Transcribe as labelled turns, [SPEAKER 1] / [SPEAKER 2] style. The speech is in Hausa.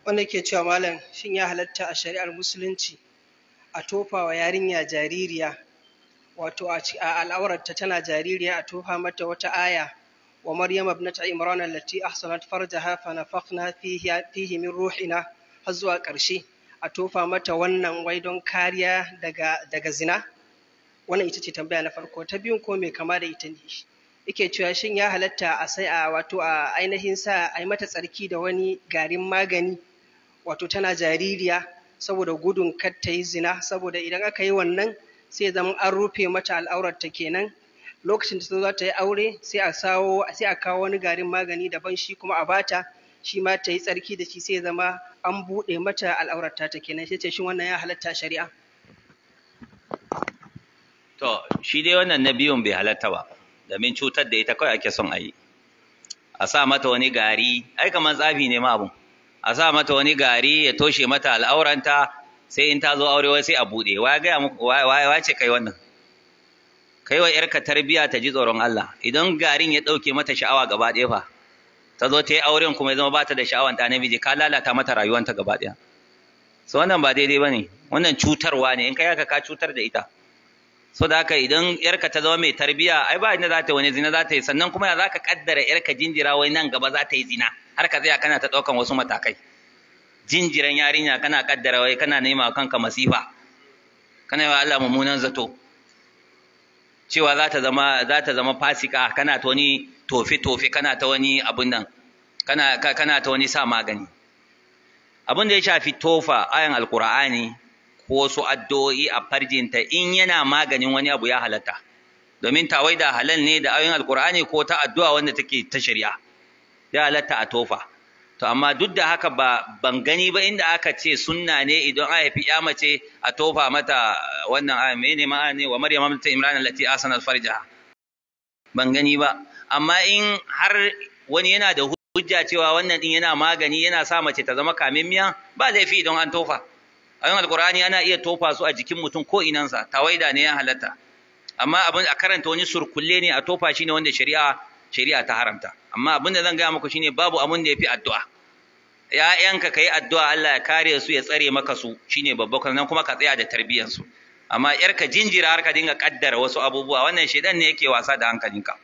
[SPEAKER 1] wanda ke cewa malam shin ya halatta a shari'ar musulunci a tofa wa yarinya jaririya wato a al'aurarta tana jaririya a tofa mata wata aya wa maryam ibnata imran allati ahsanat farjaha fa nafakhna fihi min ruhina har zuwa ƙarshe a tofa mata wannan wai don kariya daga zina? Wannan ita ce tambaya na farko. Ta biyun ko mai kama da ita ne yake cewa shin ya halatta a sai a wato a ainihin sa a yi mata tsarki da wani garin magani wato tana jaririya saboda gudun kar ta yi zina, saboda idan aka yi wannan sai zama an rufe mata al'aurarta kenan lokacin da za ta yi aure sai a kawo wani garin magani daban shi kuma a bata shi ma ta yi tsarki da shi sai zama an buɗe mata al'aurarta ta kenan. Sai ce shin wannan ya halatta shari'a?
[SPEAKER 2] To shi dai wannan na biyun bai halatta ba, domin cutar da ita kawai ake son a yi. A sa mata wani gari, ai kamar tsafi ne ma abun. A sa mata wani gari ya toshe mata al'auranta sai in ta zo aure wai sai a buɗe. Wa gaya muku wa ce kai wannan? Kai wa ‘yarka tarbiya ta ji tsoron Allah. Idan garin ya ɗauke mata sha'awa gaba ɗaya fa, ta zo ta yi auren kuma ya zama ba ta da sha'awan ɗa namiji, ka lalata mata rayuwanta gaba ɗaya. So wannan ba daidai ba ne, wannan cutarwa ne, in kai haka ka cutar da ita. So da haka idan ‘yarka ta zama mai tarbiya, ai ba inda za ta wani zina za ta yi, sannan kuma ya za ka ƙaddara ‘yarka jinjira wai nan gaba za ta yi zina, har ka tsaya kana ta ɗaukan wasu matakai. Jinjiran yarinya kana ƙaddara wai kana nema kanka masifa, kana yi wa Allah mummunan zato. Cewa za ta zama fasika, kana ta wani tofe kana ta wani abun nan, kana ta wani sa magani. Abin da ya shafi tofa ayan alqur'ani ko su addu'o'i a farjinta in yana maganin wani abu ya halatta, domin tawaida halal ne da ayoyin alqur'ani ko ta addu'a wanda take ta shari'a ya halatta a tofa. To amma duk da haka ban gani ba inda aka ce sunna ne idan aka haifi ya mace a tofa mata wannan aya mene ma ne wa maryam bint imran allati asanat farjaha, ban gani ba. Amma in har wani yana da hujja cewa wannan din yana magani yana sa mace ta zama kamimmiya, ba laifi idan an tofa. Ayoyin alqur'ani ana iya tofa su a jikin mutum ko inansa, tawaida ne ya halatta. Amma abin a karanta wani surkulle ne a tofa shine wanda shari'a ta haramta. Amma abin da zan gaya muku shine babu abin da yafi addu'a. ‘Ya'yanka ka yi addu'a Allah ya kare su ya tsare maka su shine babba, nan kuma ka tsaya da tarbiyyarsu. Amma ‘yarka jinjira har ka dinga kaddara wasu abubuwa, wannan shedan ne yake wasa da hankalinka.